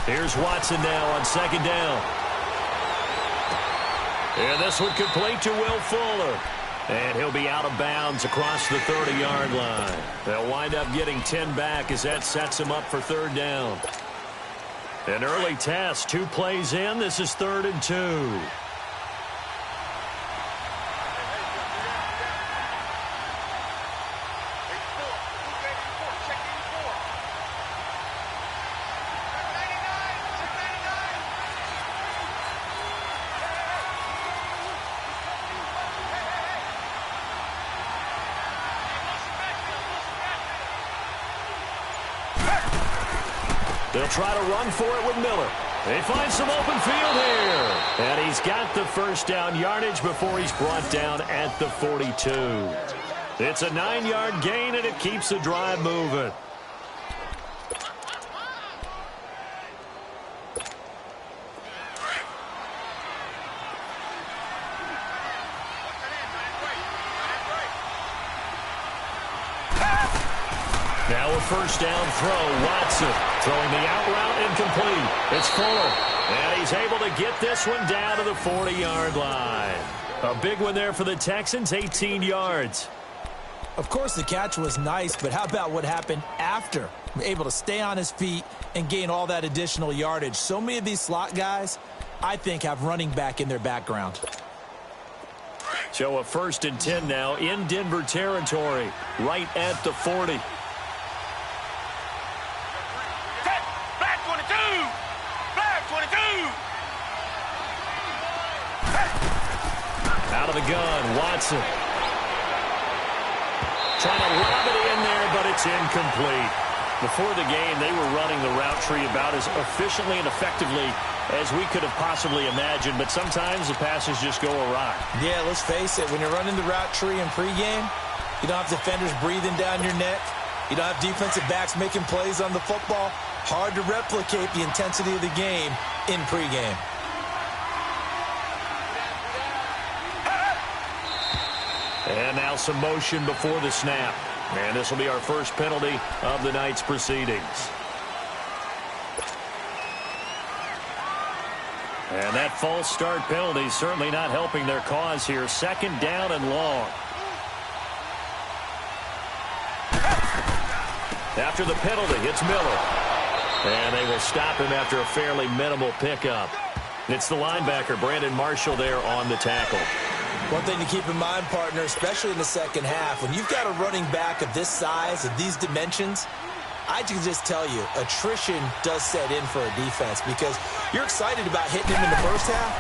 Here's Watson now on second down. And this one complete to Will Fuller. And he'll be out of bounds across the 30-yard line. They'll wind up getting 10 back as that sets them up for third down. An early test, 2 plays in. This is 3rd and 2. They'll try to run for it with Miller. They find some open field here. And he's got the first down yardage before he's brought down at the 42. It's a 9-yard gain, and it keeps the drive moving. Now a first down throw. Watson throwing the out route incomplete. It's Fuller. And he's able to get this one down to the 40-yard line. A big one there for the Texans, 18 yards. Of course, the catch was nice, but how about what happened after? Able to stay on his feet and gain all that additional yardage. So many of these slot guys, I think, have running back in their background. So a 1st and 10 now in Denver territory, right at the 40. Out of the gun, Watson. Trying to lob it in there, but it's incomplete. Before the game, they were running the route tree about as efficiently and effectively as we could have possibly imagined, but sometimes the passes just go awry. Yeah, let's face it, when you're running the route tree in pregame, you don't have defenders breathing down your neck. You don't have defensive backs making plays on the football. Hard to replicate the intensity of the game in pregame. And now some motion before the snap. And this will be our first penalty of the night's proceedings. And that false start penalty certainly not helping their cause here. 2nd down and long. After the penalty, it's Miller. And they will stop him after a fairly minimal pickup. It's the linebacker, Brandon Marshall, there on the tackle. One thing to keep in mind, partner, especially in the second half, when you've got a running back of this size, of these dimensions, I can just tell you, attrition does set in for a defense because you're excited about hitting him in the first half.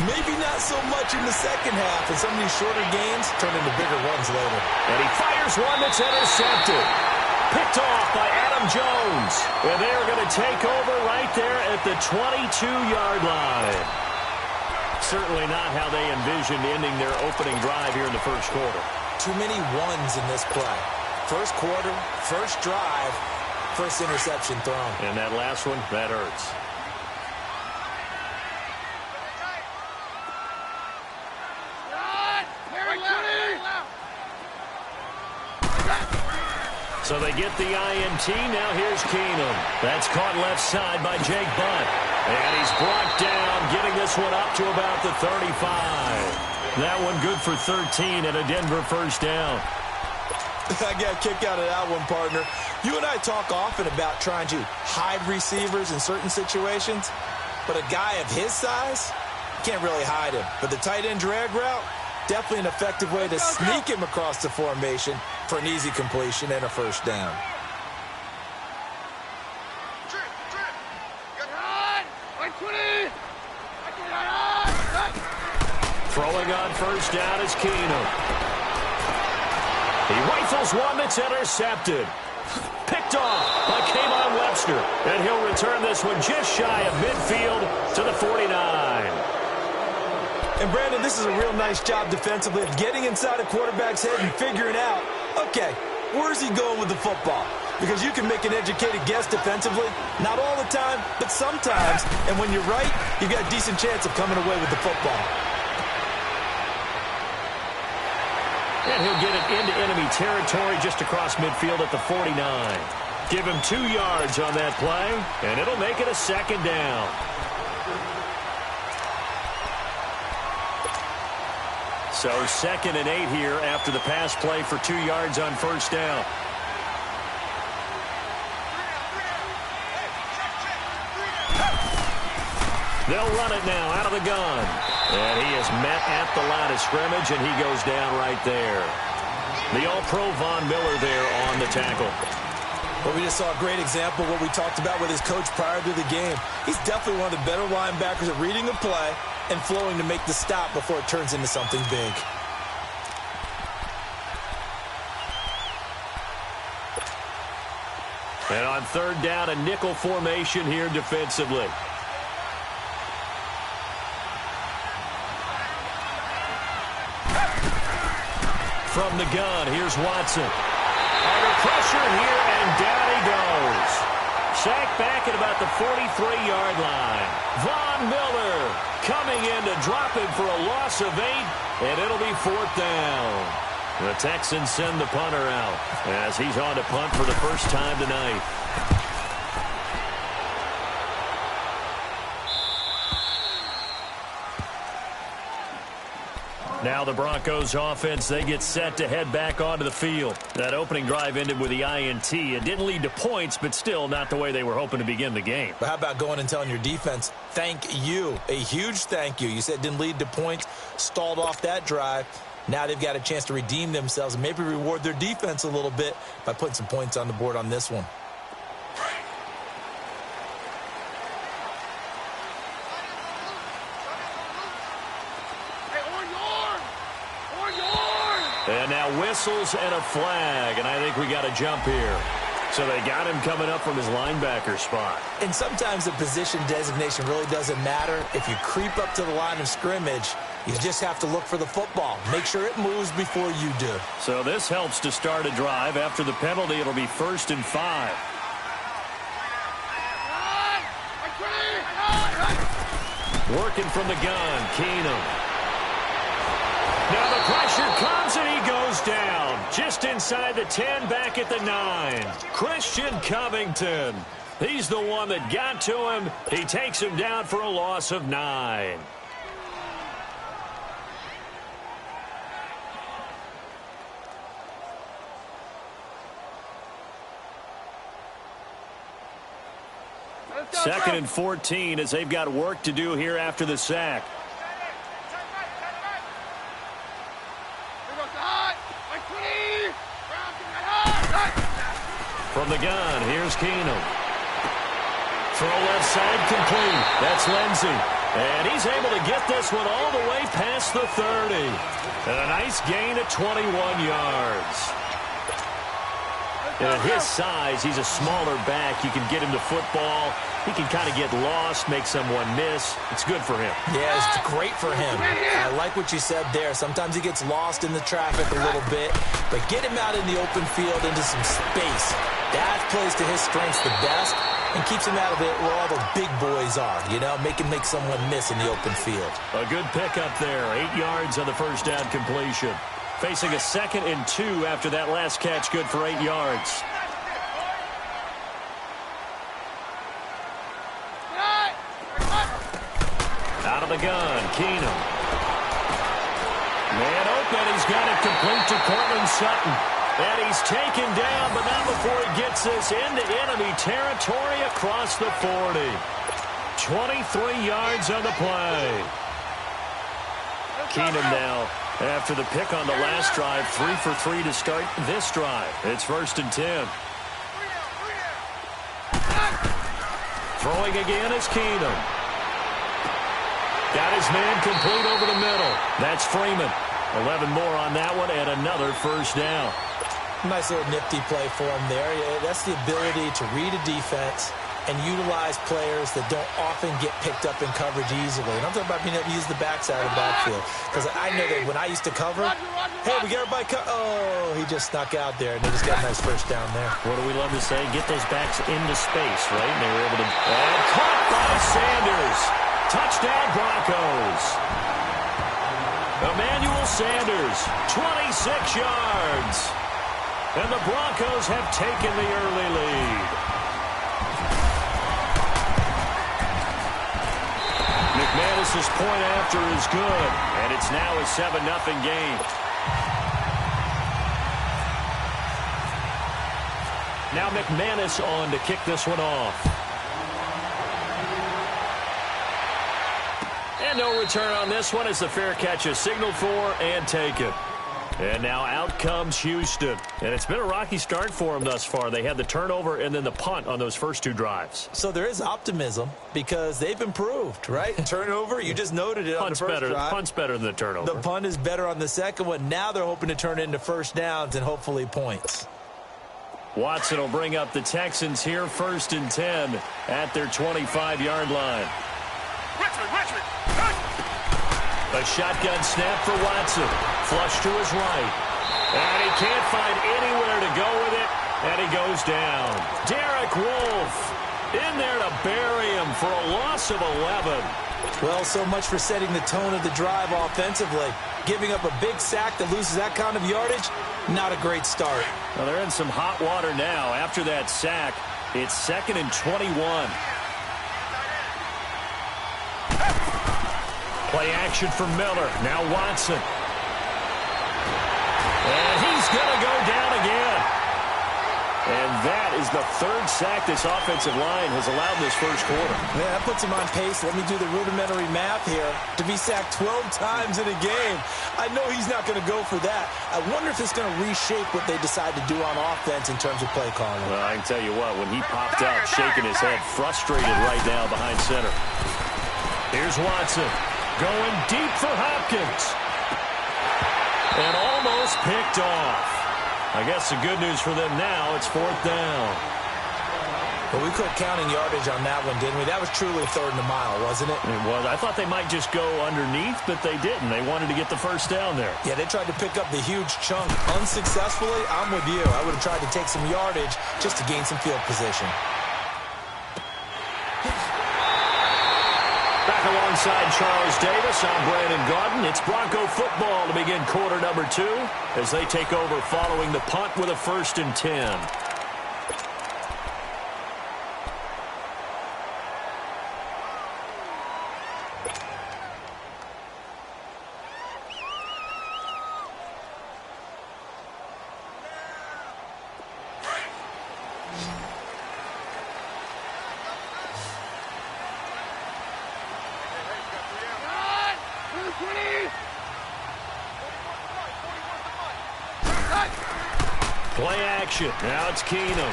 Maybe not so much in the second half, and some of these shorter gains turn into bigger runs later. And he fires one that's intercepted. Picked off by Adam Jones. And they are going to take over right there at the 22-yard line. Certainly not how they envisioned ending their opening drive here in the first quarter. Too many ones in this play. First quarter, first drive, first interception thrown. And that last one, that hurts. So they get the INT. Now here's Keenum. That's caught left side by Jake Butt. And he's brought down, getting this one up to about the 35. That one good for 13 and a Denver first down. I got a kick out of that one, partner. You and I talk often about trying to hide receivers in certain situations, but a guy of his size, can't really hide him. But the tight end drag route, definitely an effective way to sneak him across the formation for an easy completion and a first down. Throwing on first down is Keenum. He rifles one that's intercepted. Picked off by K'Von Webster. And he'll return this one just shy of midfield to the 49. And, Brandon, this is a real nice job defensively of getting inside a quarterback's head and figuring out, okay, where's he going with the football? Because you can make an educated guess defensively. Not all the time, but sometimes. And when you're right, you've got a decent chance of coming away with the football. And he'll get it into enemy territory just across midfield at the 49. Give him 2 yards on that play, and it'll make it a second down. So 2nd and 8 here after the pass play for 2 yards on first down. They'll run it now out of the gun. And he is met at the line of scrimmage, and he goes down right there. The All-Pro Von Miller there on the tackle. Well, we just saw a great example of what we talked about with his coach prior to the game. He's definitely one of the better linebackers at reading a play and flowing to make the stop before it turns into something big. And on 3rd down, a nickel formation here defensively. From the gun, here's Watson. Under pressure here, and down he goes. Sacked back at about the 43-yard line. Von Miller coming in to drop him for a loss of 8, and it'll be 4th down. The Texans send the punter out as he's on to punt for the first time tonight. Now the Broncos offense, they get set to head back onto the field. That opening drive ended with the INT. It didn't lead to points, but still not the way they were hoping to begin the game. But how about going and telling your defense, thank you, a huge thank you. You said it didn't lead to points, stalled off that drive. Now they've got a chance to redeem themselves and maybe reward their defense a little bit by putting some points on the board on this one. And now whistles and a flag, and I think we got a jump here. So they got him coming up from his linebacker spot. And sometimes the position designation really doesn't matter. If you creep up to the line of scrimmage, you just have to look for the football. Make sure it moves before you do. So this helps to start a drive. After the penalty, it'll be 1st and 5. Working from the gun, Keenum. Now the pressure comes and he goes down. Just inside the 10, back at the 9. Christian Covington. He's the one that got to him. He takes him down for a loss of 9. Second and 14 as they've got work to do here after the sack. From the gun, here's Keenum. Throw left side complete. That's Lindsey. And he's able to get this one all the way past the 30. And a nice gain of 21 yards. And at his size, he's a smaller back. You can get him to football. He can kind of get lost, make someone miss. It's good for him. Yeah, it's great for him. I like what you said there. Sometimes he gets lost in the traffic a little bit, but get him out in the open field into some space. That plays to his strengths the best and keeps him out of it where all the big boys are, you know, make someone miss in the open field. A good pickup there. 8 yards on the first down completion. Facing a 2nd and 2 after that last catch, good for 8 yards. Out of the gun, Keenum. Man open, he's got it complete to Cortland Sutton. And he's taken down, but not before he gets this into enemy territory across the 40. 23 yards on the play. Keenum now, after the pick on the last drive, 3 for 3 to start this drive. It's 1st and 10. Throwing again is Keenum. Got his man complete over the middle. That's Freeman. 11 more on that one and another first down. Nice little nifty play for him there. That's the ability to read a defense and utilize players that don't often get picked up in coverage easily. And I'm talking about being able to use the backside of the backfield. Because I know that when I used to cover, hey, we got everybody oh, he just snuck out there, and they just got a nice first down there. What do we love to say? Get those backs into space, right? And they were able to... And caught by Sanders. Touchdown, Broncos. Emmanuel Sanders, 26 yards. And the Broncos have taken the early lead. McManus's point after is good, and it's now a 7-0 game. Now McManus on to kick this one off. And no return on this one as the fair catch is signaled for and taken. And now out comes Houston. And it's been a rocky start for them thus far. They had the turnover and then the punt on those first two drives. So there is optimism because they've improved, right? Turnover, you just noted it on the first drive. Punt's better than the turnover. The punt is better on the second one. Now they're hoping to turn it into first downs and hopefully points. Watson will bring up the Texans here 1st and 10 at their 25-yard line. Richmond. A shotgun snap for Watson. Flush to his right. And he can't find anywhere to go with it. And he goes down. Derek Wolfe in there to bury him for a loss of 11. Well, so much for setting the tone of the drive offensively. Giving up a big sack that loses that kind of yardage, not a great start. Well, they're in some hot water now. After that sack, it's 2nd and 21. Play action for Miller. Now Watson. And he's going to go down again. And that is the 3rd sack this offensive line has allowed in this first quarter. Yeah, that puts him on pace. Let me do the rudimentary math here. To be sacked 12 times in a game, I know he's not going to go for that. I wonder if it's going to reshape what they decide to do on offense in terms of play calling. Well, I can tell you what, when he popped up, shaking his head, frustrated right now behind center. Here's Watson. Going deep for Hopkins. And almost picked off. I guess the good news for them now, it's 4th down. But we quit counting yardage on that one, didn't we? That was truly 3rd and a mile, wasn't it? It was. I thought they might just go underneath, but they didn't. They wanted to get the first down there. Yeah, they tried to pick up the huge chunk unsuccessfully. I'm with you. I would have tried to take some yardage just to gain some field position. Back alongside Charles Davis, I'm Brandon Gaudin. It's Bronco football to begin quarter number 2 as they take over following the punt with a 1st and 10. Play action. Now it's Keenum.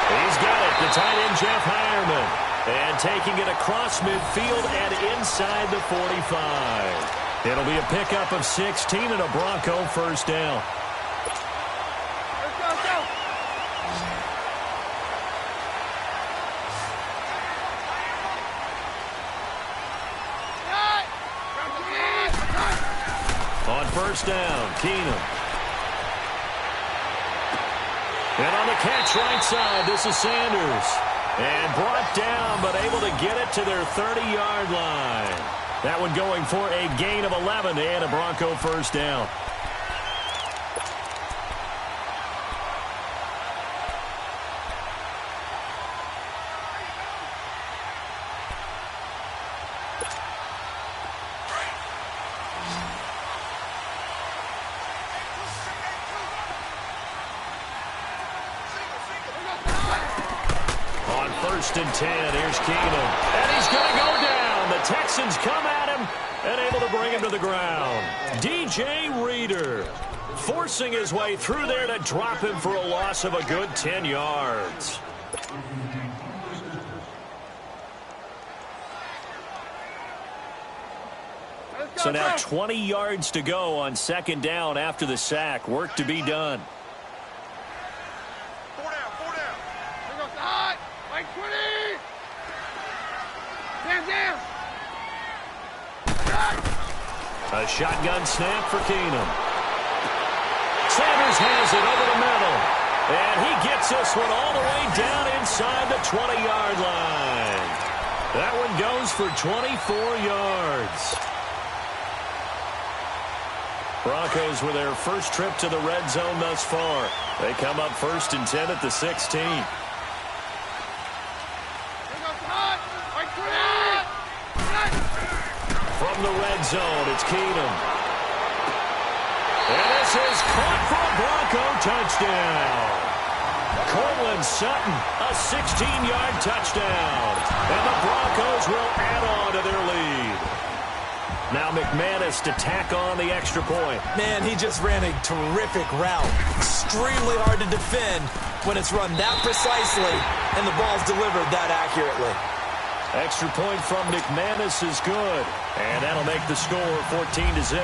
He's got it. The tight end, Jeff Hireman. And taking it across midfield and inside the 45. It'll be a pickup of 16 and a Bronco 1st down. On 1st down, Keenum. And on the catch right side, this is Sanders. And brought down, but able to get it to their 30-yard line. That one going for a gain of 11 and a Bronco 1st down. On 1st and 10, here's Keenum. And he's going to go down. The Texans come at him and able to bring him to the ground. DJ Reader forcing his way through there to drop him for a loss of a good 10 yards. So now 20 yards to go on 2nd down after the sack. Work to be done. A shotgun snap for Keenum. Sanders has it over the middle. And he gets this one all the way down inside the 20-yard line. That one goes for 24 yards. Broncos with their first trip to the red zone thus far. They come up 1st and 10 at the 16. From the red zone, it's Keenum. And this is caught for a Bronco touchdown. Cortland Sutton, a 16-yard touchdown. And the Broncos will add on to their lead. Now McManus to tack on the extra point. Man, he just ran a terrific route. Extremely hard to defend when it's run that precisely and the ball's delivered that accurately. Extra point from McManus is good. And that'll make the score 14-0.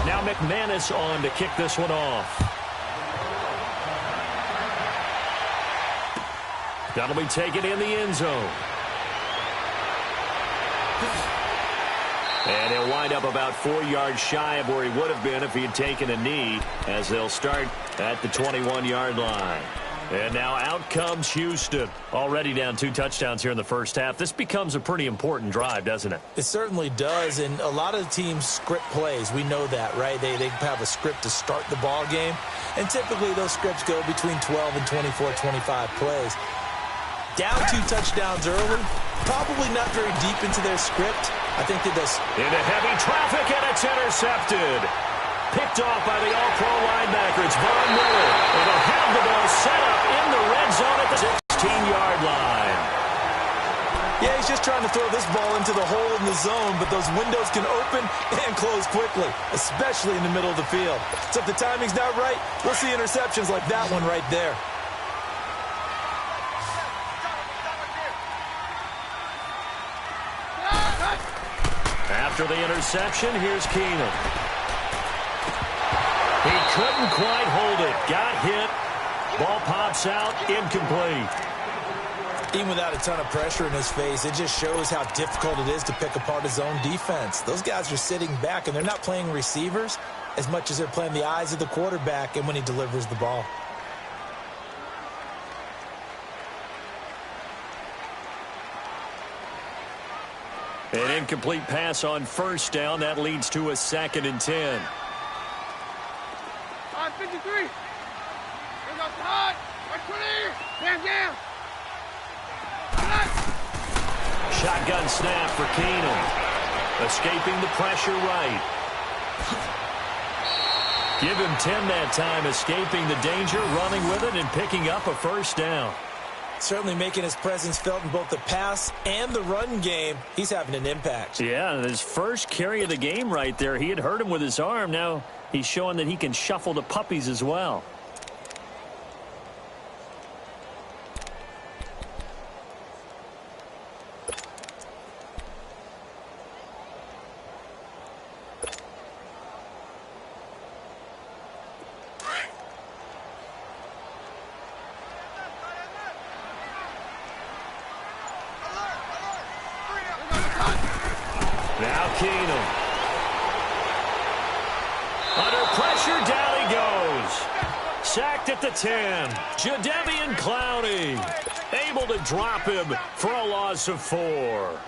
Now McManus on to kick this one off. That'll be taken in the end zone. And he'll wind up about 4 yards shy of where he would have been if he had taken a knee, as they'll start at the 21-yard line. And now out comes Houston. Already down 2 touchdowns here in the first half. This becomes a pretty important drive, doesn't it? It certainly does, and a lot of the teams script plays. We know that, right? They have a script to start the ball game, and typically those scripts go between 12 and 24, 25 plays. Down 2 touchdowns early, probably not very deep into their script. I think that this... Into heavy traffic, and it's intercepted. Picked off by the all-pro linebacker. It's Von Miller. And they'll have the ball set up in the red zone at the 16-yard line. Yeah, he's just trying to throw this ball into the hole in the zone, but those windows can open and close quickly, especially in the middle of the field. So if the timing's not right, we'll see interceptions like that one right there. After the interception, here's Keenum. He couldn't quite hold it. Got hit. Ball pops out. Incomplete. Even without a ton of pressure in his face, it just shows how difficult it is to pick apart his own defense. Those guys are sitting back, and they're not playing receivers as much as they're playing the eyes of the quarterback and when he delivers the ball. An incomplete pass on first down. That leads to a 2nd and 10. 53. Hot. 20. Down. Shotgun snap for Keenum. Escaping the pressure right. Give him 10 that time, escaping the danger, running with it, and picking up a first down. Certainly making his presence felt in both the pass and the run game. He's having an impact. Yeah, his first carry of the game right there. He had hurt him with his arm. Now he's showing that he can shuffle the puppies as well. Now Keenum. Under pressure, down he goes. Sacked at the 10. Jadeveon Clowney able to drop him for a loss of 4.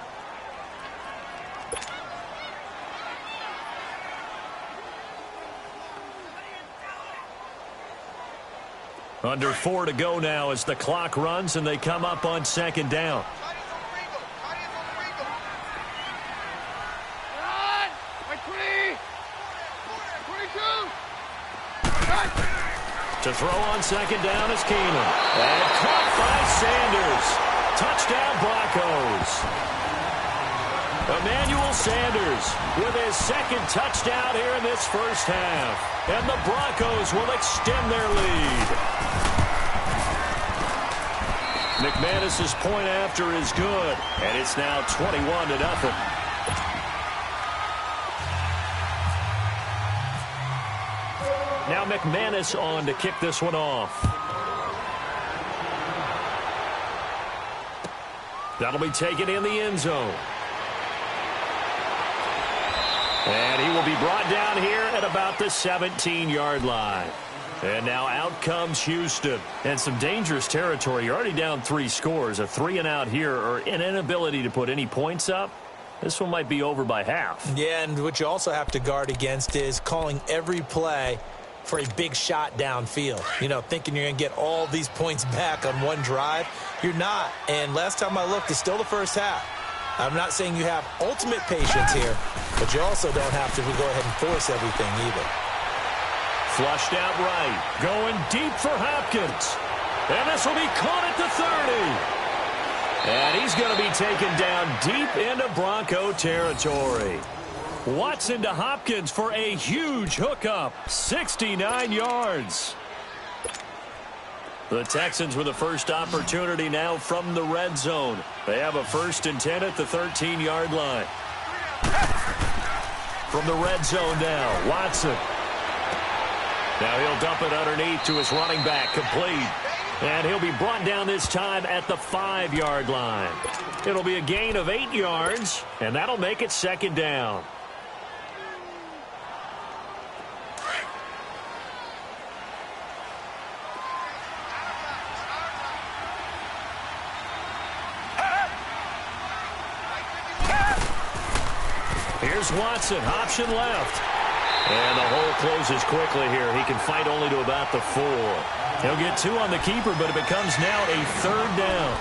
Under 4 to go now as the clock runs and they come up on 2nd down. To throw on 2nd down is Keenum. And caught by Sanders. Touchdown Broncos. Emmanuel Sanders with his 2nd touchdown here in this first half. And the Broncos will extend their lead. McManus's point after is good. And it's now 21-0. Now McManus on to kick this one off. That'll be taken in the end zone. And he will be brought down here at about the 17-yard line. And now out comes Houston. And some dangerous territory. You're already down 3 scores. A 3-and-out here or an inability to put any points up This one might be over by half. Yeah, and what you also have to guard against is calling every play for a big shot downfield. You know, thinking you're going to get all these points back on one drive. You're not. And last time I looked, it's still the first half. I'm not saying you have ultimate patience here, but you also don't have to go ahead and force everything either. Flushed out right. Going deep for Hopkins. And this will be caught at the 30. And he's going to be taken down deep into Bronco territory. Watson to Hopkins for a huge hookup. 69 yards. The Texans with the first opportunity now from the red zone. They have a 1st and 10 at the 13-yard line. From the red zone now, Watson. Now he'll dump it underneath to his running back, complete. And he'll be brought down this time at the 5-yard line. It'll be a gain of 8 yards, and that'll make it 2nd down. Here's Watson, option left. And the hole closes quickly here. He can fight only to about the 4. He'll get 2 on the keeper, but it becomes now a 3rd down.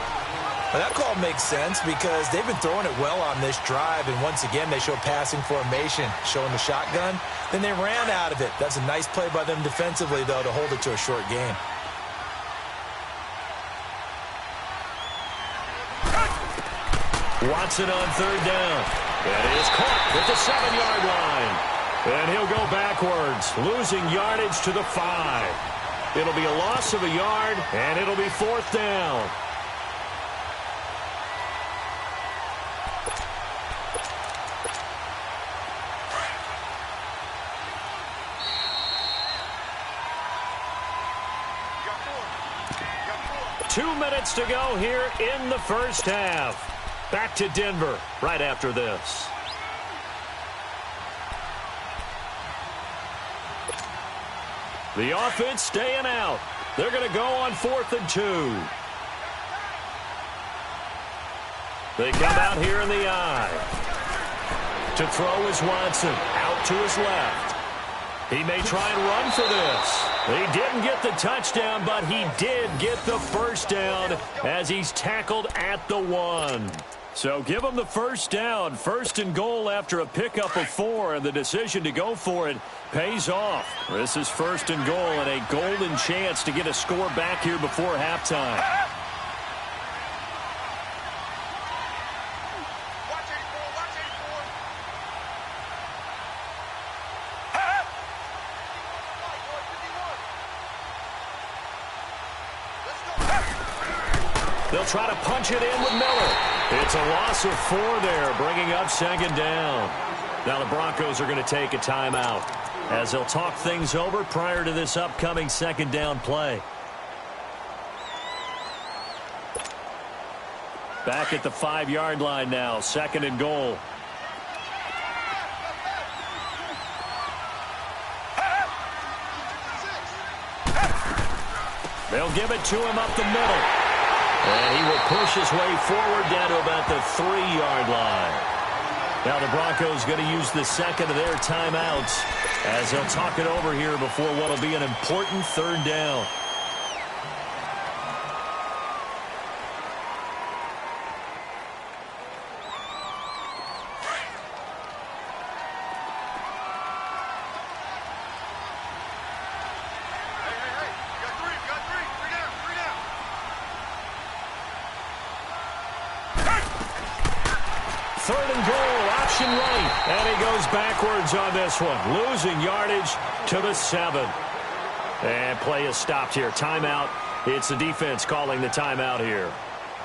Well, that call makes sense because they've been throwing it well on this drive, and once again they show passing formation, showing the shotgun. Then they ran out of it. That's a nice play by them defensively, though, to hold it to a short gain. Watson on 3rd down. And it is caught at the 7-yard line. And he'll go backwards, losing yardage to the 5. It'll be a loss of a yard, and it'll be 4th down. Two minutes to go here in the first half. Back to Denver right after this. The offense staying out. They're going to go on 4th and 2. They come out here in the eye. To throw is Watson. Out to his left. He may try and run for this. He didn't get the touchdown, but he did get the 1st down as he's tackled at the 1. So give him the 1st down. 1st and goal after a pickup of 4, and the decision to go for it pays off. This is 1st and goal and a golden chance to get a score back here before halftime. They'll try to punch it in with Miller. It's a loss of 4 there, bringing up 2nd down. Now the Broncos are going to take a timeout as they'll talk things over prior to this upcoming 2nd down play. Back at the 5-yard line now, 2nd and goal. They'll give it to him up the middle. And he will push his way forward down to about the 3-yard line. Now the Broncos going to use the 2nd of their timeouts as they'll talk it over here before what will be an important 3rd down. Backwards on this one, losing yardage to the 7. And play is stopped here. Timeout. It's the defense calling the timeout here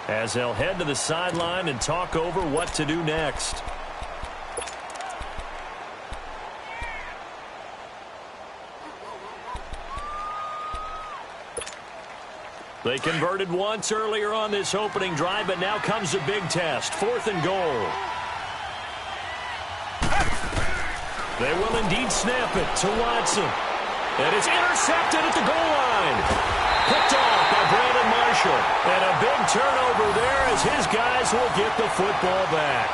as they'll head to the sideline and talk over what to do next. They converted once earlier on this opening drive, but now comes a big test. 4th and goal. They will indeed snap it to Watson. And it's intercepted at the goal line. Picked off by Brandon Marshall. And a big turnover there as his guys will get the football back.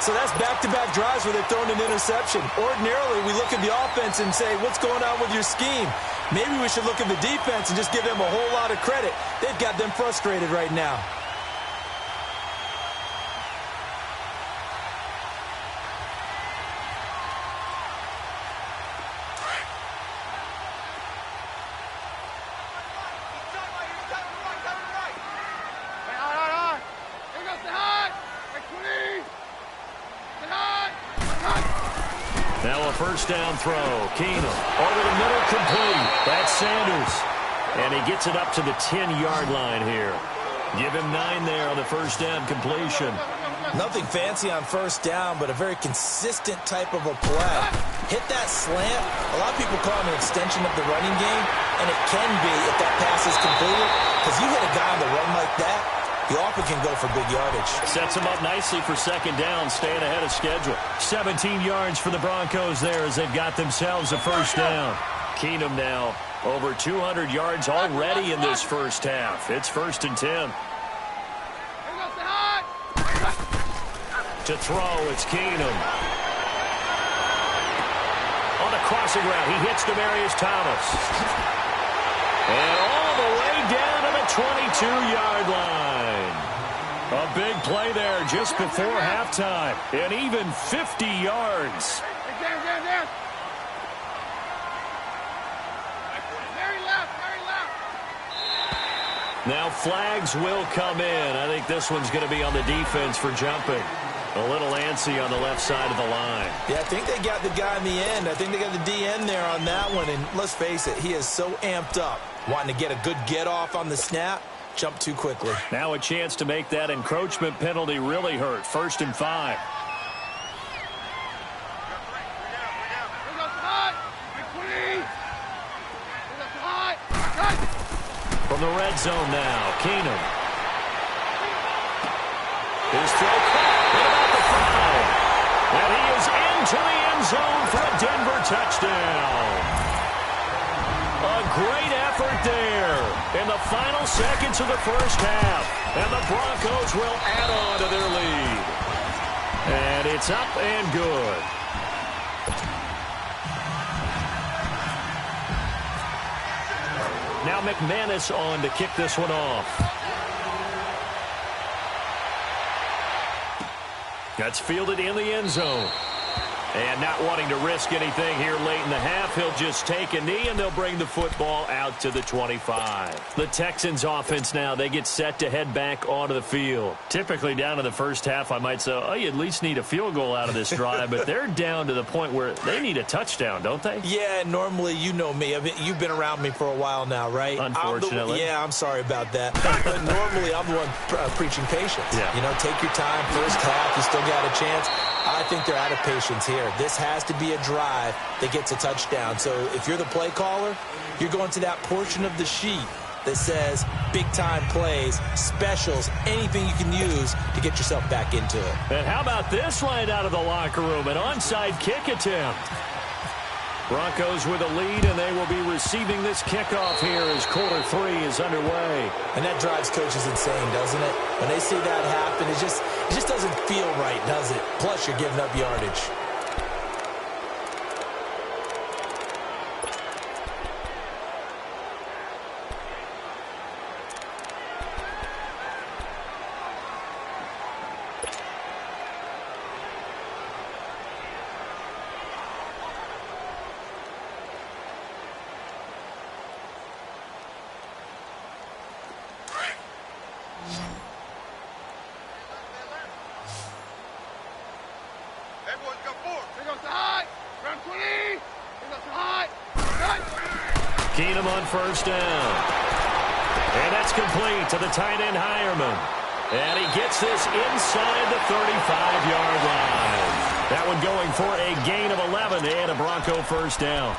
So that's back-to-back drives where they've thrown an interception. Ordinarily, we look at the offense and say, what's going on with your scheme? Maybe we should look at the defense and just give them a whole lot of credit. They've got them frustrated right now. Now a first down throw. Keenum over the middle, complete. That's Sanders. And he gets it up to the 10-yard line here. Give him 9 there on the first down completion. Nothing fancy on first down, but a very consistent type of a play. Hit that slant. A lot of people call it an extension of the running game, and it can be if that pass is completed, because you hit a guy on the run like that, he often can go for big yardage. Sets him up nicely for second down, staying ahead of schedule. 17 yards for the Broncos there as they've got themselves a first down. Keenum now over 200 yards already in this first half. It's 1st and 10. To throw, it's Keenum. On the crossing route, he hits Demaryius Thomas. And all the way down to the 22-yard line. A big play there just before halftime. And even 50 yards. Now flags will come in. I think this one's going to be on the defense for jumping. A little antsy on the left side of the line. Yeah, I think they got the guy in the end. I think they got the DN there on that one. And let's face it, he is so amped up. Wanting to get a good get-off on the snap, jump too quickly. Now a chance to make that encroachment penalty really hurt. 1st and 5. From the red zone now, Keenum. His throw caught at the 5. And he is into the end zone for a Denver touchdown. A great effort there in the final seconds of the first half. And the Broncos will add on to their lead. And it's up and good. Now McManus on to kick this one off. That's fielded in the end zone. And not wanting to risk anything here late in the half, he'll just take a knee and they'll bring the football out to the 25. The Texans offense now, they get set to head back onto the field. Typically down in the first half, I might say, oh, you at least need a field goal out of this drive, but they're down to the point where they need a touchdown, don't they? Yeah, normally, you know me. I mean, you've been around me for a while now, right? Unfortunately. I'm sorry about that. But normally, I'm the one preaching patience. Yeah. You know, take your time. First half, you still got a chance. I think they're out of patience here. This has to be a drive that gets a touchdown. So if you're the play caller, you're going to that portion of the sheet that says big-time plays, specials, anything you can use to get yourself back into it. And how about this right out of the locker room? An onside kick attempt. Broncos with a lead, and they will be receiving this kickoff here as quarter 3 is underway. And that drives coaches insane, doesn't it? When they see that happen, it just doesn't feel right, does it? Plus, you're giving up yardage. Keenum on first down. And that's complete to the tight end Hireman. And he gets this inside the 35-yard line. That one going for a gain of 11 and a Bronco first down.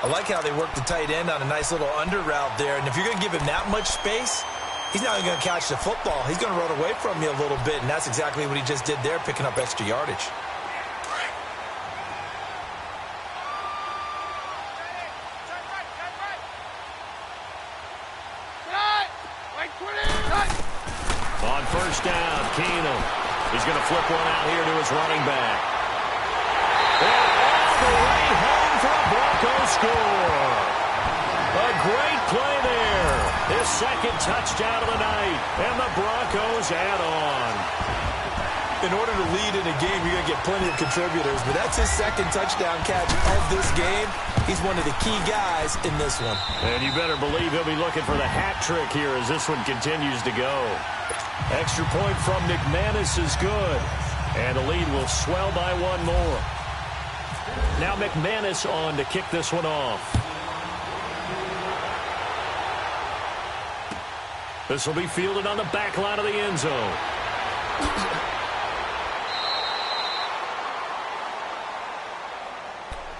I like how they work the tight end on a nice little under route there. And if you're going to give him that much space, he's not going to catch the football. He's going to run away from you a little bit, and that's exactly what he just did there, picking up extra yardage. On first down, Keenum. He's going to flip one out here to his running back. And all the way home for a Broncos score. A great play there. His second touchdown of the night. And the Broncos add on. In order to lead in a game, you're going to get plenty of contributors, but that's his second touchdown catch of this game. He's one of the key guys in this one. And you better believe he'll be looking for the hat trick here as this one continues to go. Extra point from McManus is good. And the lead will swell by one more. Now McManus on to kick this one off. This will be fielded on the back line of the end zone.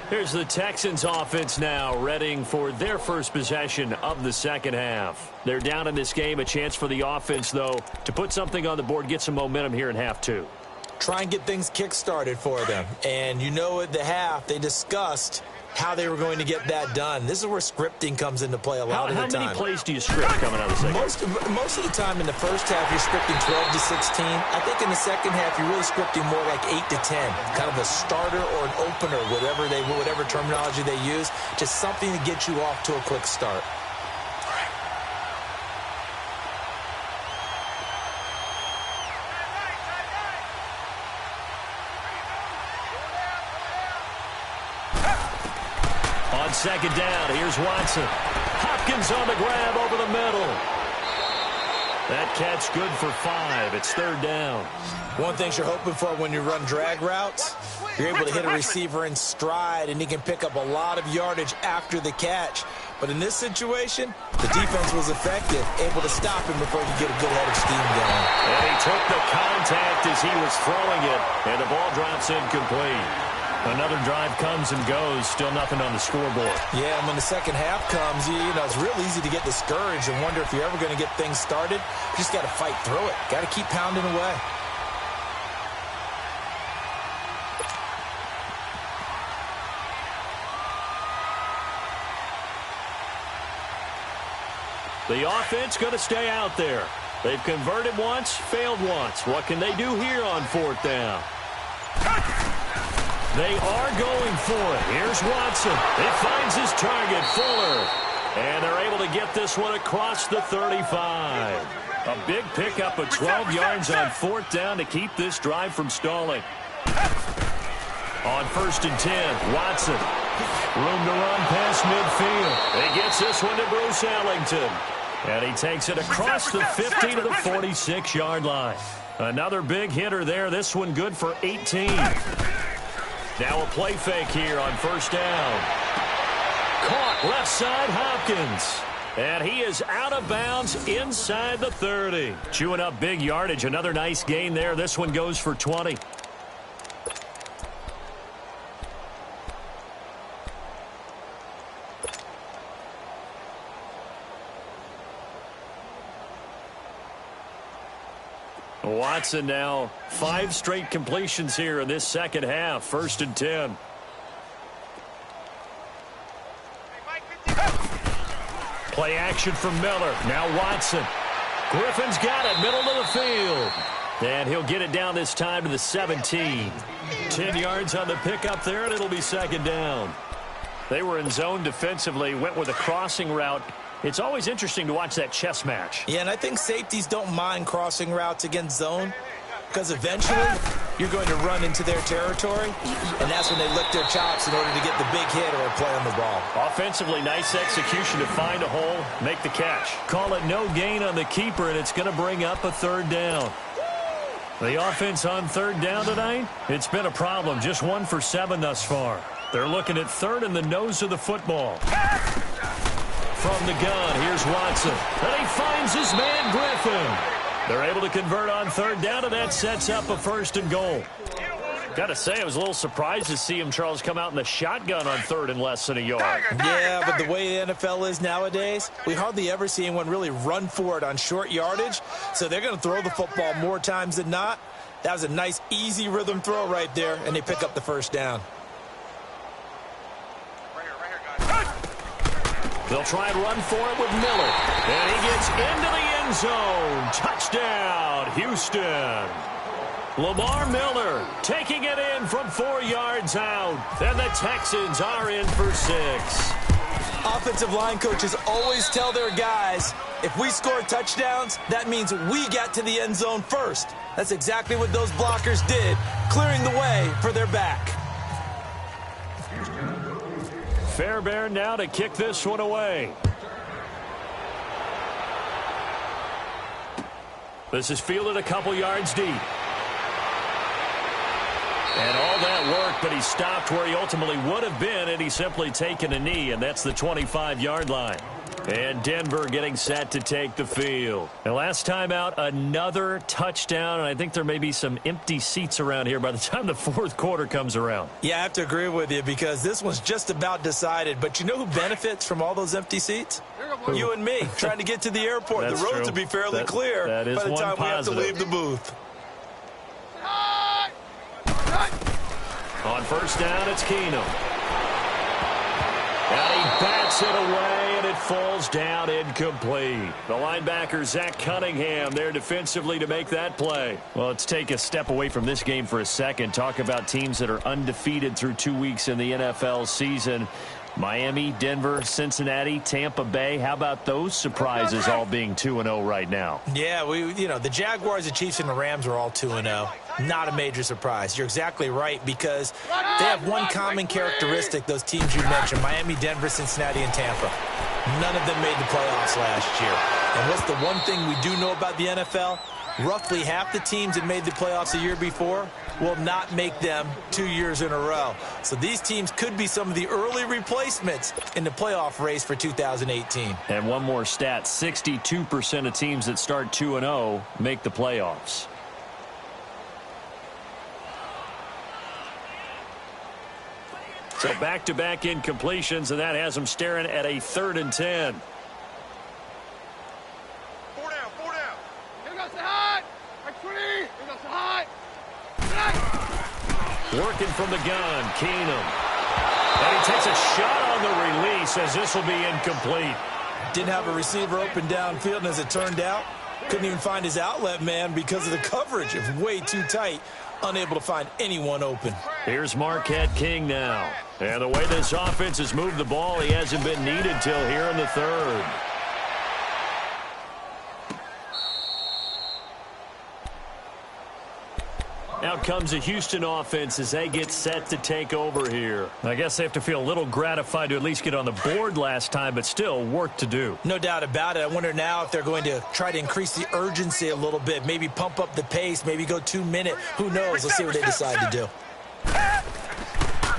Here's the Texans offense now, readying for their first possession of the second half. They're down in this game. A chance for the offense, though, to put something on the board, get some momentum here in half two. Try and get things kick-started for them. And you know at the half, they discussed how they were going to get that done. This is where scripting comes into play a lot of the time. How many plays do you script coming out of the second? Most of the time in the first half, you're scripting 12 to 16. I think in the second half, you're really scripting more like 8 to 10. Kind of a starter or an opener, whatever terminology they use. Just something to get you off to a quick start. Second down, here's Watson. Hopkins on the grab over the middle. That catch good for 5. It's third down. One thing you're hoping for when you run drag routes, you're able to hit a receiver in stride, and he can pick up a lot of yardage after the catch. But in this situation, the defense was effective, able to stop him before he could get a good head of steam going. And he took the contact as he was throwing it, and the ball drops incomplete. Another drive comes and goes, still nothing on the scoreboard. Yeah, and when the second half comes, you know, it's real easy to get discouraged and wonder if you're ever going to get things started. You just got to fight through it. Got to keep pounding away. The offense going to stay out there. They've converted once, failed once. What can they do here on fourth down? They are going for it. Here's Watson. He finds his target, Fuller. And they're able to get this one across the 35. A big pickup of 12 yards on fourth down to keep this drive from stalling. On 1st and 10, Watson. Room to run past midfield. He gets this one to Bruce Ellington. And he takes it across the 50 to the 46-yard line. Another big hitter there. This one good for 18. Now a play fake here on first down. Caught left side, Hopkins. And he is out of bounds inside the 30. Chewing up big yardage. Another nice gain there. This one goes for 20. Watson now 5 straight completions here in this second half. 1st and 10. Play action from Miller. Now Watson. Griffin's got it. Middle of the field. And he'll get it down this time to the 17. 10 yards on the pickup there, and it'll be second down. They were in zone defensively, went with a crossing route. It's always interesting to watch that chess match. Yeah, and I think safeties don't mind crossing routes against zone because eventually you're going to run into their territory, and that's when they lick their chops in order to get the big hit or a play on the ball. Offensively, nice execution to find a hole, make the catch. Call it no gain on the keeper, and it's going to bring up a third down. The offense on third down tonight, it's been a problem. Just 1 for 7 thus far. They're looking at third in the nose of the football. From the gun, here's Watson. And he finds his man, Griffin. They're able to convert on third down, and that sets up a 1st and goal. Got to say, I was a little surprised to see him, Charles, come out in the shotgun on third and less than a yard. Yeah, but the way the NFL is nowadays, we hardly ever see anyone really run for it on short yardage. So they're going to throw the football more times than not. That was a nice, easy rhythm throw right there, and they pick up the 1st down. They'll try and run for it with Miller. And he gets into the end zone. Touchdown, Houston. Lamar Miller taking it in from 4 yards out. And the Texans are in for 6. Offensive line coaches always tell their guys, if we score touchdowns, that means we got to the end zone first. That's exactly what those blockers did, clearing the way for their back. Fairbairn now to kick this one away. This is fielded a couple yards deep. And all that work, but he stopped where he ultimately would have been, and he's simply taken a knee, and that's the 25-yard line. And Denver getting set to take the field. And last time out, another touchdown, and I think there may be some empty seats around here by the time the fourth quarter comes around. Yeah, I have to agree with you because this one's just about decided. But you know who benefits from all those empty seats? You and me, trying to get to the airport. The roads will be fairly clear by the time we have to leave the booth. On first down, it's Keenum. And he bats it away, and it falls down incomplete. The linebacker, Zach Cunningham, there defensively to make that play. Well, let's take a step away from this game for a second. Talk about teams that are undefeated through 2 weeks in the NFL season. Miami, Denver, Cincinnati, Tampa Bay. How about those surprises all being 2-0 right now? Yeah, the Jaguars, the Chiefs, and the Rams are all 2-0. Not a major surprise. You're exactly right because they have one common characteristic, those teams you mentioned, Miami, Denver, Cincinnati, and Tampa. None of them made the playoffs last year. And what's the one thing we do know about the NFL? Roughly half the teams that made the playoffs the year before will not make them 2 years in a row. So these teams could be some of the early replacements in the playoff race for 2018. And one more stat, 62% of teams that start 2-0 make the playoffs. So back-to-back incompletions, and that has them staring at a 3rd and 10. Four down. Here goes the hot. Right 20. Here goes the hot. Working from the gun, Keenum. And he takes a shot on the release as this will be incomplete. Didn't have a receiver open downfield, and as it turned out, couldn't even find his outlet man because of the coverage. It was way too tight. Unable to find anyone open. Here's Marquette King now. And the way this offense has moved the ball, he hasn't been needed till here in the 3rd. Out comes the Houston offense as they get set to take over here. I guess they have to feel a little gratified to at least get on the board last time, but still work to do. No doubt about it. I wonder now if they're going to try to increase the urgency a little bit, maybe pump up the pace, maybe go 2-minute. Who knows? Let's see what they decide to do.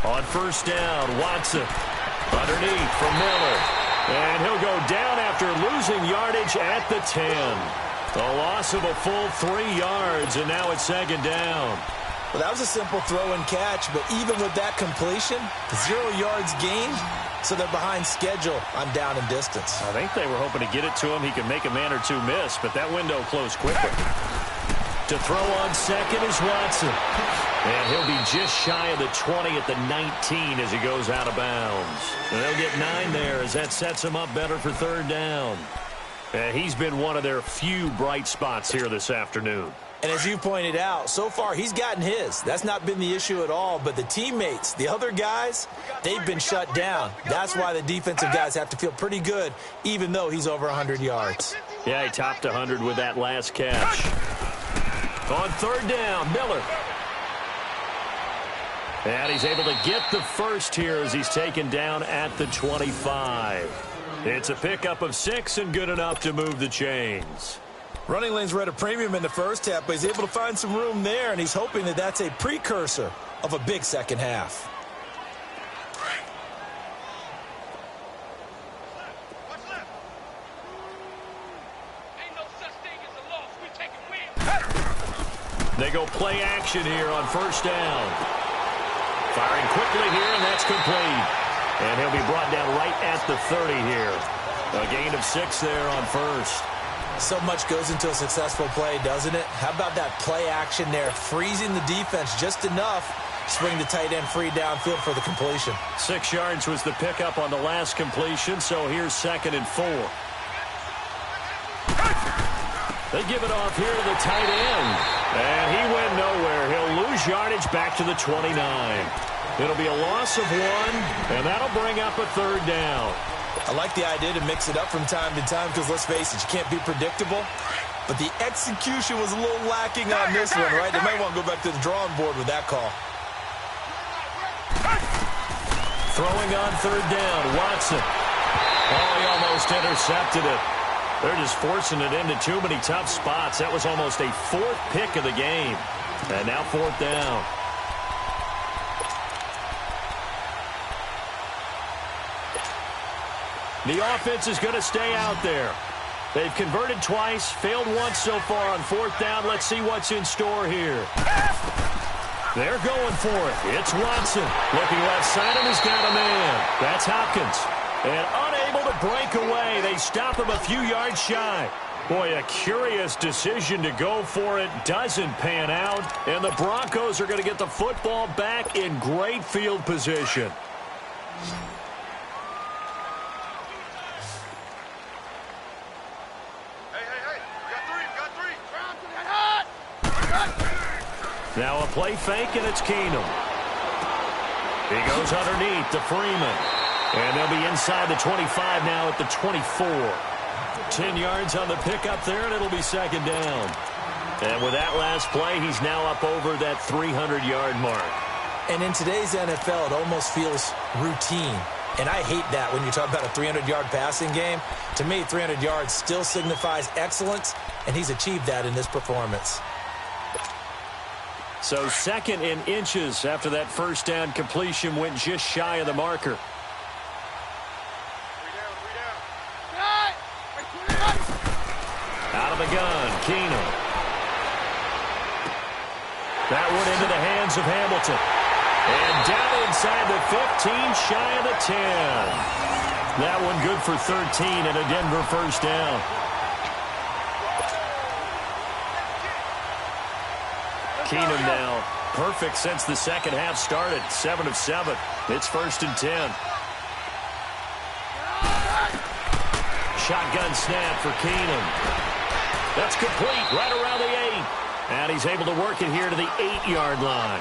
On first down, Watson underneath for Miller. And he'll go down after losing yardage at the 10. A loss of a full 3 yards, and now it's 2nd down. Well, that was a simple throw and catch, but even with that completion, 0 yards gained, so they're behind schedule on down and distance. I think they were hoping to get it to him. He could make a man or two miss, but that window closed quickly. To throw on second is Watson. And he'll be just shy of the 20 at the 19 as he goes out of bounds. And they'll get 9 there as that sets him up better for 3rd down. And he's been one of their few bright spots here this afternoon. And as you pointed out, so far he's gotten his. That's not been the issue at all. But the teammates, the other guys, they've been shut down. That's why the defensive guys have to feel pretty good, even though he's over 100 yards. Yeah, he topped 100 with that last catch. On 3rd down, Miller. And he's able to get the first here as he's taken down at the 25. It's a pickup of 6 and good enough to move the chains. Running lanes were at a premium in the first half, but he's able to find some room there, and he's hoping that that's a precursor of a big second half. They go play action here on first down. Firing quickly here, and that's complete. And he'll be brought down right at the 30 here. A gain of 6 there on first. So much goes into a successful play, doesn't it? How about that play action there, freezing the defense just enough to bring the tight end free downfield for the completion. 6 yards was the pickup on the last completion, so here's 2nd and 4. They give it off here to the tight end. And he went nowhere. He'll lose yardage back to the 29. It'll be a loss of 1, and that'll bring up a 3rd down. I like the idea to mix it up from time to time because, let's face it, you can't be predictable. But the execution was a little lacking on this one, right? They might want to go back to the drawing board with that call. Throwing on 3rd down, Watson. Oh, he almost intercepted it. They're just forcing it into too many tough spots. That was almost a 4th pick of the game. And now 4th down. The offense is going to stay out there. They've converted twice, failed once so far on 4th down. Let's see what's in store here. They're going for it. It's Watson. Looking left side, and he's got a man. That's Hopkins. And unable to break away. They stop him a few yards shy. Boy, a curious decision to go for it. Doesn't pan out. And the Broncos are going to get the football back in great field position. Now a play fake, and it's Keenum. He goes underneath to Freeman. And they'll be inside the 25 now at the 24. 10 yards on the pickup there, and it'll be 2nd down. And with that last play, he's now up over that 300-yard mark. And in today's NFL, it almost feels routine. And I hate that when you talk about a 300-yard passing game. To me, 300 yards still signifies excellence, and he's achieved that in this performance. So 2nd in inches after that 1st down completion went just shy of the marker. Out of the gun, Keenum. That one into the hands of Hamilton. And down inside the 15, shy of the 10. That one good for 13 and a Denver 1st down. Keenum now perfect since the 2nd half started. 7 of 7. It's 1st and 10. Shotgun snap for Keenum. That's complete right around the 8. And he's able to work it here to the 8-yard line.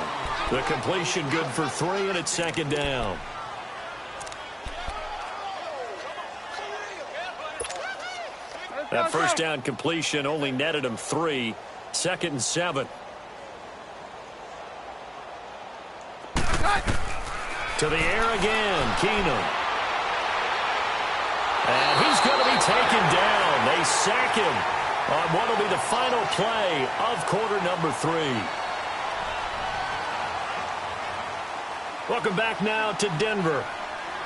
The completion good for 3, and it's 2nd down. That 1st down completion only netted him 3. 2nd and 7. To the air again, Keenum. And he's going to be taken down. They sack him on what will be the final play of quarter number 3. Welcome back now to Denver.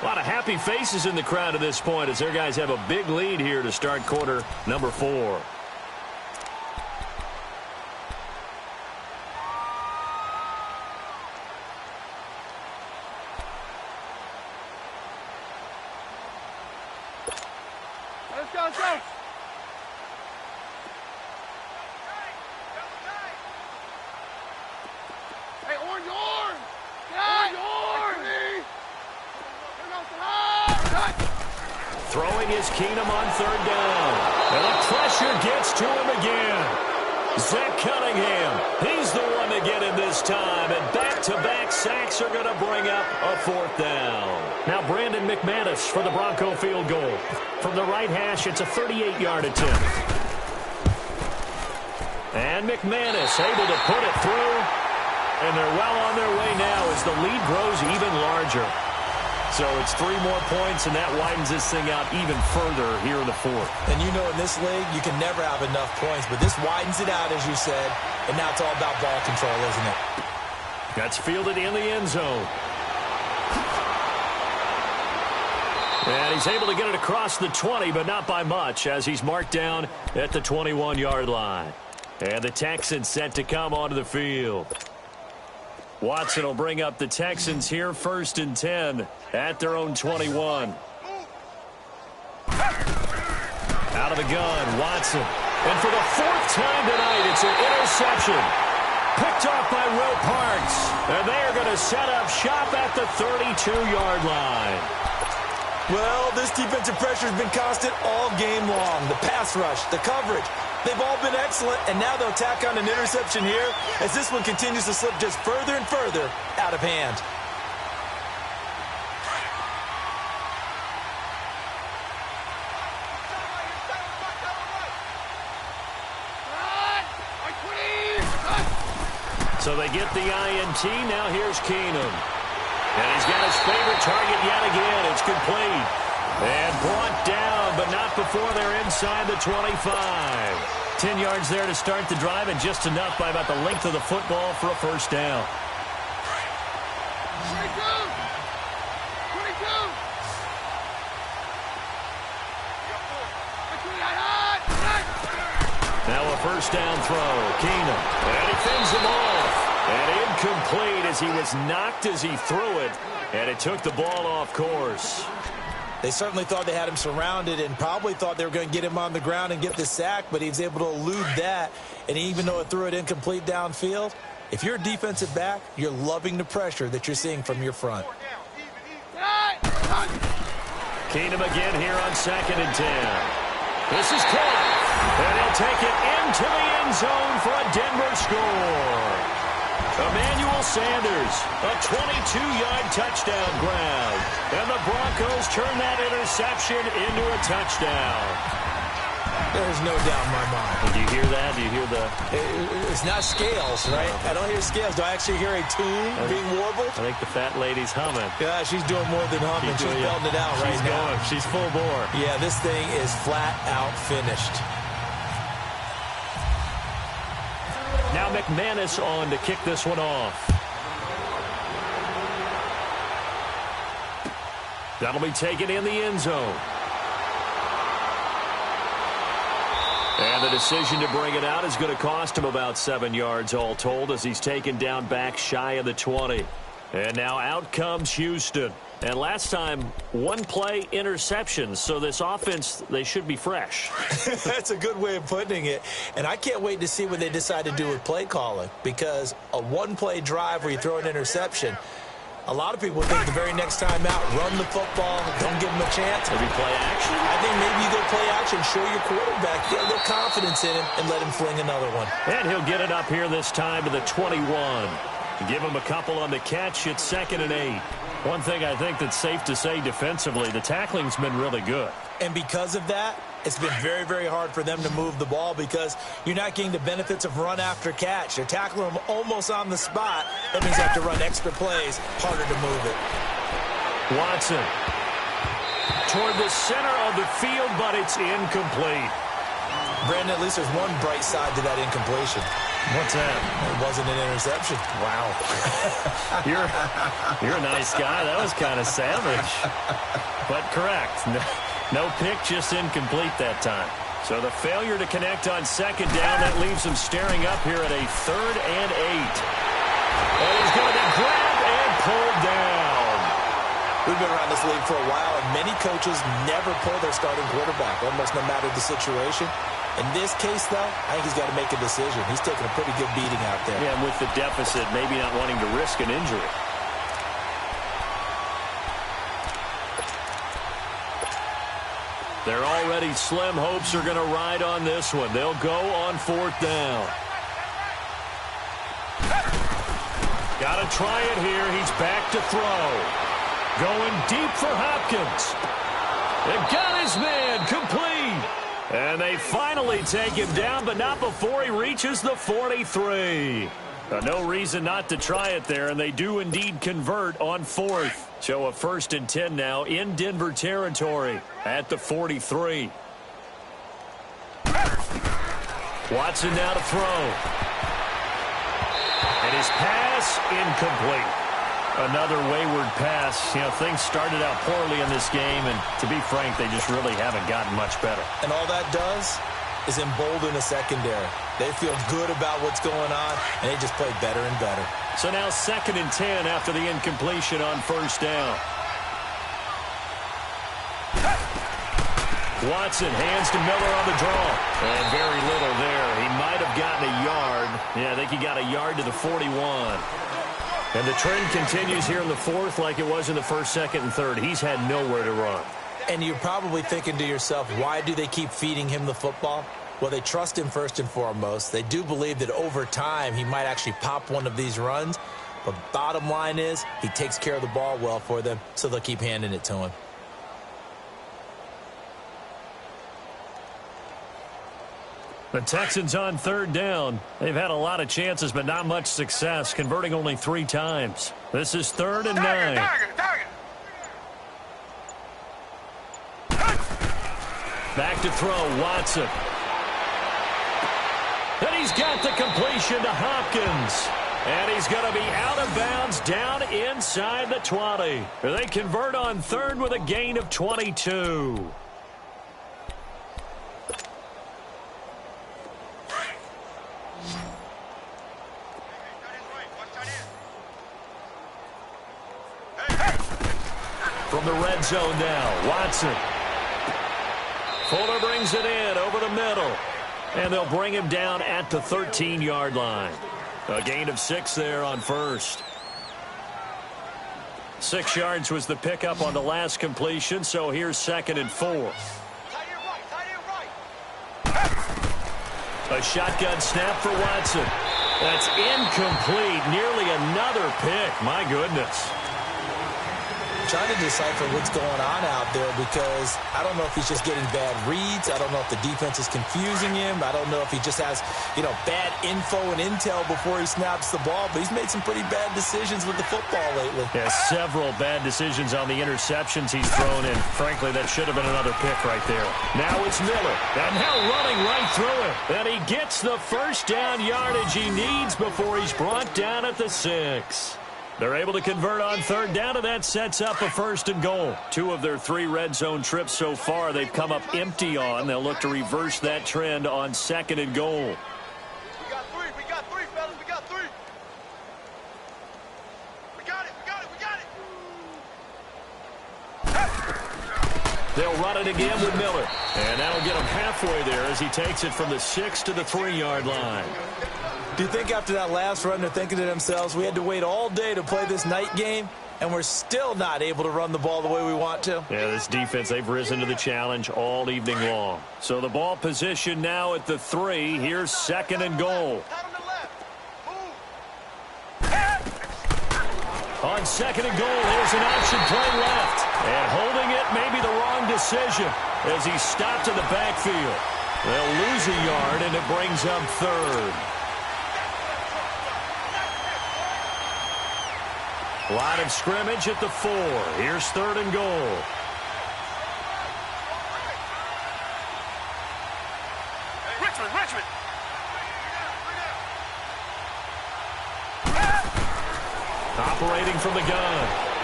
A lot of happy faces in the crowd at this point as their guys have a big lead here to start quarter number 4. Let's go, let's go. Hey, orange, orange. Orange, orange. Throwing is Keenum on 3rd down. And the pressure gets to him again. Zach Cunningham, he's the one to get in this time. And back-to-back sacks are going to bring up a 4th down. Now Brandon McManus for the Bronco field goal. From the right hash, it's a 38-yard attempt. And McManus able to put it through. And they're well on their way now as the lead grows even larger. So it's 3 more points, and that widens this thing out even further here in the 4th. And you know in this league, you can never have enough points, but this widens it out, as you said, and now it's all about ball control, isn't it? That's fielded in the end zone. And he's able to get it across the 20, but not by much, as he's marked down at the 21-yard line. And the Texans set to come onto the field. Watson will bring up the Texans here, 1st and 10 at their own 21. Out of the gun, Watson. And for the 4th time tonight, it's an interception. Picked off by Will Parks. And they are going to set up shop at the 32-yard line. Well, this defensive pressure has been constant all game long. The pass rush, the coverage, they've all been excellent, and now they'll tack on an interception here as this one continues to slip just further and further out of hand. So they get the INT. Now here's Keenum. And he's got his favorite target yet again. It's complete. And brought down, but not before they're inside the 25. 10 yards there to start the drive, and just enough by about the length of the football for a first down. 22. Now a first down throw. Keenum. And he fends him off. And incomplete as he was knocked as he threw it. And it took the ball off course. They certainly thought they had him surrounded and probably thought they were going to get him on the ground and get the sack, but he was able to elude that. And even though it threw it incomplete downfield, if you're a defensive back, you're loving the pressure that you're seeing from your front. Keenum again here on 2nd and 10. This is caught. And he'll take it into the end zone for a Denver score. Emmanuel Sanders, a 22-yard touchdown grab. And the Broncos turn that interception into a touchdown. There's no doubt in my mind. Do you hear that? Do you hear the... It's not scales, right? I don't hear scales. Do I actually hear a tune being warbled? I think the fat lady's humming. Yeah, she's doing more than humming. She's belting it out right now. She's full bore. Yeah, this thing is flat out finished. Now McManus on to kick this one off. That'll be taken in the end zone. And the decision to bring it out is going to cost him about 7 yards all told as he's taken down back shy of the 20. And now out comes Houston. And last time, one-play interceptions, so this offense, they should be fresh. That's a good way of putting it. And I can't wait to see what they decide to do with play calling, because a one-play drive where you throw an interception, a lot of people think the very next time out, run the football, don't give them a chance. Maybe play action? I think maybe you go play action, show your quarterback, get a little confidence in him, and let him fling another one. And he'll get it up here this time to the 21. Give him a couple on the catch. It's 2nd and 8. One thing I think that's safe to say defensively, the tackling's been really good. And because of that, it's been very, very hard for them to move the ball because you're not getting the benefits of run after catch. They're tackling them almost on the spot. That means you have to run extra plays, harder to move it. Watson toward the center of the field, but it's incomplete. Brandon, at least there's one bright side to that incompletion. What's that? It wasn't an interception. Wow. You're a nice guy. That was kind of savage. But correct. No pick, just incomplete that time. So the failure to connect on 2nd down, that leaves him staring up here at a 3rd and 8. And he's going to be grabbed and pulled down. We've been around this league for a while, and many coaches never pull their starting quarterback, almost no matter the situation. In this case, though, I think he's got to make a decision. He's taking a pretty good beating out there. Yeah, and with the deficit, maybe not wanting to risk an injury. Their already slim hopes are going to ride on this one. They'll go on 4th down. Got to try it here. He's back to throw. Going deep for Hopkins. And got his man complete. And they finally take him down, but not before he reaches the 43. No reason not to try it there, and they do indeed convert on 4th. So a 1st and 10 now in Denver territory at the 43. Watson now to throw. And his pass incomplete. Another wayward pass. You know, things started out poorly in this game, and to be frank, they just really haven't gotten much better. And all that does is embolden the secondary. They feel good about what's going on, and they just play better and better. So now 2nd and 10 after the incompletion on 1st down. Watson hands to Miller on the draw. And very little there. He might have gotten a yard. Yeah, I think he got a yard to the 41. And the trend continues here in the fourth like it was in the first, second, and third. He's had nowhere to run. And you're probably thinking to yourself, why do they keep feeding him the football? Well, they trust him first and foremost. They do believe that over time he might actually pop one of these runs. But bottom line is he takes care of the ball well for them, so they'll keep handing it to him. The Texans on third down. They've had a lot of chances, but not much success, converting only 3 times. This is 3rd and 9. Back to throw, Watson. And he's got the completion to Hopkins. And he's going to be out of bounds down inside the 20. They convert on third with a gain of 22. From the red zone now, Watson. Fuller brings it in over the middle. And they'll bring him down at the 13-yard line. A gain of 6 there on first. 6 yards was the pickup on the last completion, so here's 2nd and 4. A shotgun snap for Watson. That's incomplete. Nearly another pick. My goodness. Trying to decipher what's going on out there because I don't know if he's just getting bad reads. I don't know if the defense is confusing him. I don't know if he just has, bad info and intel before he snaps the ball. But he's made some pretty bad decisions with the football lately. Yeah, several bad decisions on the interceptions he's thrown in. Frankly, that should have been another pick right there. Now it's Miller. And now running right through it. And he gets the first down yardage he needs before he's brought down at the 6. They're able to convert on third down, and that sets up a 1st and goal. 2 of their 3 red zone trips so far they've come up empty on. They'll look to reverse that trend on 2nd and goal. We got 3, fellas, we got 3. We got it. They'll run it again with Miller. And that'll get him halfway there as he takes it from the 6 to the 3-yard line. Do you think after that last run they're thinking to themselves, we had to wait all day to play this night game, and we're still not able to run the ball the way we want to? Yeah, this defense, they've risen to the challenge all evening long. So the ball position now at the 3. Here's 2nd and goal. On 2nd and goal, here's an option play left. And holding it may be the wrong decision as he's stopped in the backfield. They'll lose a yard, and it brings up 3rd. Line of scrimmage at the 4. Here's 3rd and goal. Richmond. Operating from the gun,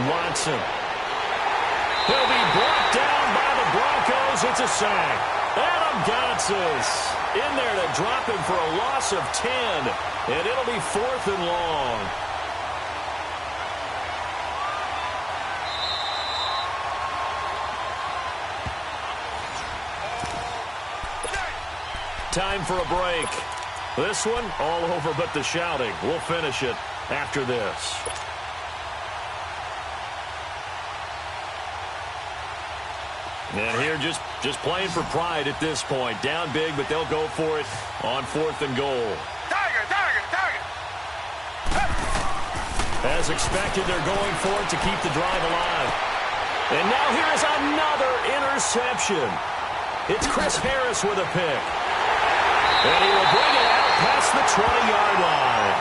Watson. He'll be brought down by the Broncos. It's a sack. Adam Gotsis in there to drop him for a loss of 10. And it'll be 4th and long. Time for a break. This one, all over but the shouting. We'll finish it after this. And here just playing for pride at this point. Down big, but they'll go for it on 4th and goal. Tiger. As expected, they're going for it to keep the drive alive. And now here is another interception. It's Chris Harris with a pick. And he will bring it out past the 20-yard line.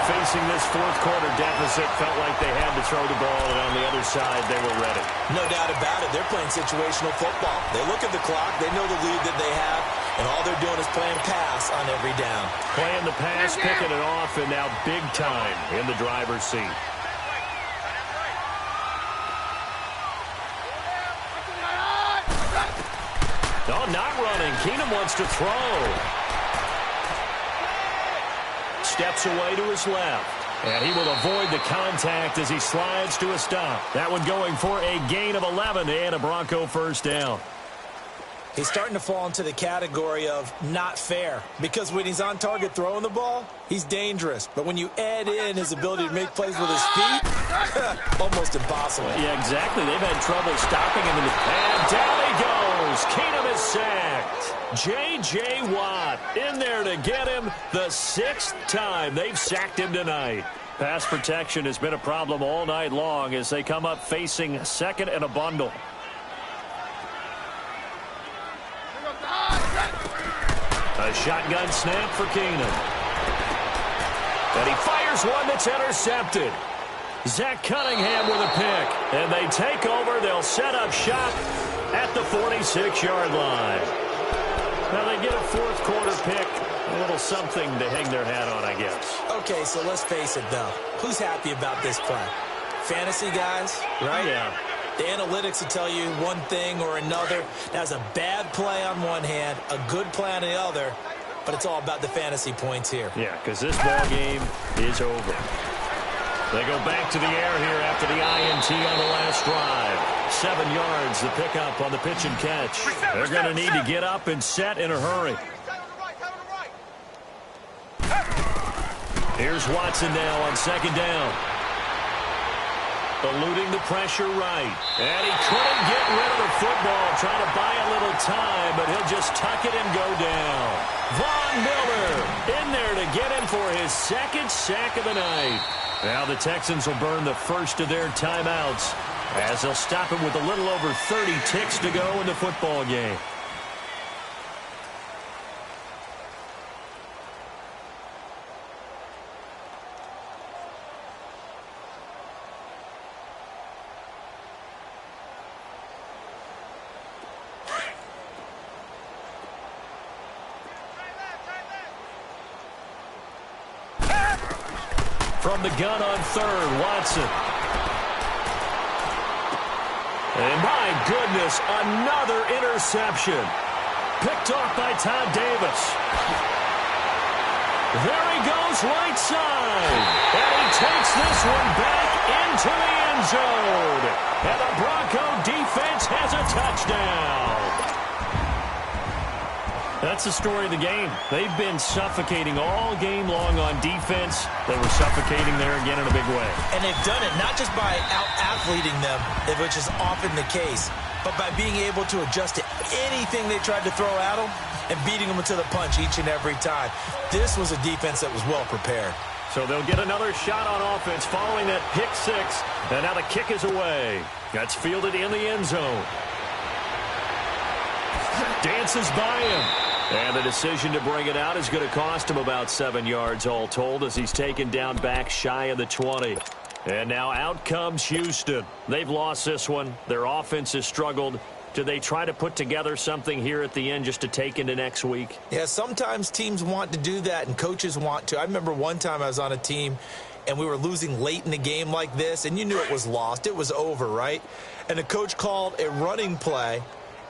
Facing this 4th quarter deficit, felt like they had to throw the ball, and on the other side, they were ready. No doubt about it. They're playing situational football. They look at the clock. They know the lead that they have, and all they're doing is playing pass on every down. Playing the pass, picking it off, and now big time in the driver's seat. Oh, not running. Keenum wants to throw. Steps away to his left. And he will avoid the contact as he slides to a stop. That one going for a gain of 11 and a Bronco 1st down. He's starting to fall into the category of not fair, because when he's on target throwing the ball, he's dangerous. But when you add in his ability to make plays with his feet, almost impossible. Yeah, exactly. They've had trouble stopping him. And down he goes. Keenum is sacked. J.J. Watt in there to get him the 6th time they've sacked him tonight. Pass protection has been a problem all night long as they come up facing 2nd and a bundle. A shotgun snap for Keenum. And he fires one that's intercepted. Zach Cunningham with a pick. And they take over. They'll set up shop at the 46-yard line. Now they get a 4th quarter pick. A little something to hang their hat on, I guess. Okay, so let's face it, though. Who's happy about this play? Fantasy guys, right? Yeah. The analytics will tell you one thing or another. That's a bad play on one hand, a good play on the other, but it's all about the fantasy points here. Yeah, because this ball game is over. They go back to the air here after the INT on the last drive. 7 yards, the pickup on the pitch and catch. They're going to need to get up and set in a hurry. Here's Watson now on 2nd down. Eluding the pressure right. And he couldn't get rid of the football, trying to buy a little time, but he'll just tuck it and go down. Von Miller in there to get him for his 2nd sack of the night. Now the Texans will burn the first of their timeouts as they'll stop him with a little over 30 ticks to go in the football game. From the gun on 3rd, Watson. And my goodness, another interception. Picked off by Todd Davis. There he goes right side. And he takes this one back into the end zone. And the Bronco defense has a touchdown. That's the story of the game. They've been suffocating all game long on defense. They were suffocating there again in a big way. And they've done it not just by out-athleting them, which is often the case, but by being able to adjust to anything they tried to throw at them and beating them to the punch each and every time. This was a defense that was well prepared. So they'll get another shot on offense following that pick 6. And now the kick is away. That's fielded in the end zone. Dances by him. And the decision to bring it out is going to cost him about 7 yards all told as he's taken down back shy of the 20. And now out comes Houston. They've lost this one. Their offense has struggled. Do they try to put together something here at the end just to take into next week? Yeah, sometimes teams want to do that and coaches want to. I remember one time I was on a team and we were losing late in the game like this, and you knew it was lost. It was over, right? And the coach called a running play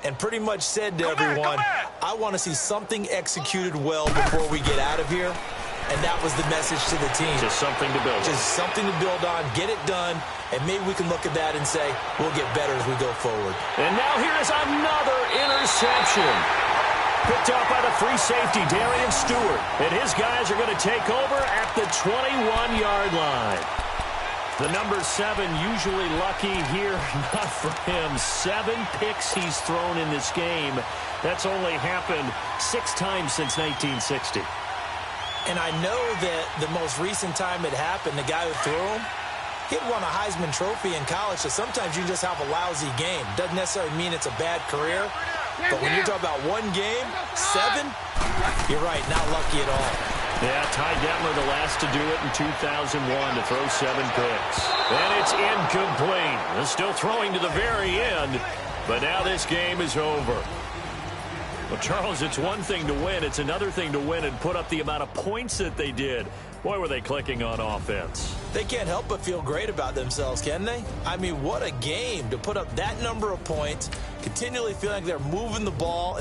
and pretty much said to everyone, I want to see something executed well before we get out of here. And that was the message to the team. Just something to build on. Just something to build on, get it done, and maybe we can look at that and say, we'll get better as we go forward. And now here is another interception. Picked off by the free safety, Darian Stewart. And his guys are going to take over at the 21-yard line. The number 7 usually lucky here, not for him. 7 picks he's thrown in this game. That's only happened 6 times since 1960. And I know that the most recent time it happened, the guy who threw him, he had won a Heisman Trophy in college, so sometimes you just have a lousy game. Doesn't necessarily mean it's a bad career, but when you're talking about one game, 7, you're right, not lucky at all. Yeah, Ty Detmer, the last to do it in 2001 to throw 7 picks. And it's incomplete. They're still throwing to the very end, but now this game is over. Well, Charles, it's one thing to win. It's another thing to win and put up the amount of points that they did. Boy, were they clicking on offense. They can't help but feel great about themselves, can they? I mean, what a game to put up that number of points, continually feeling like they're moving the ball.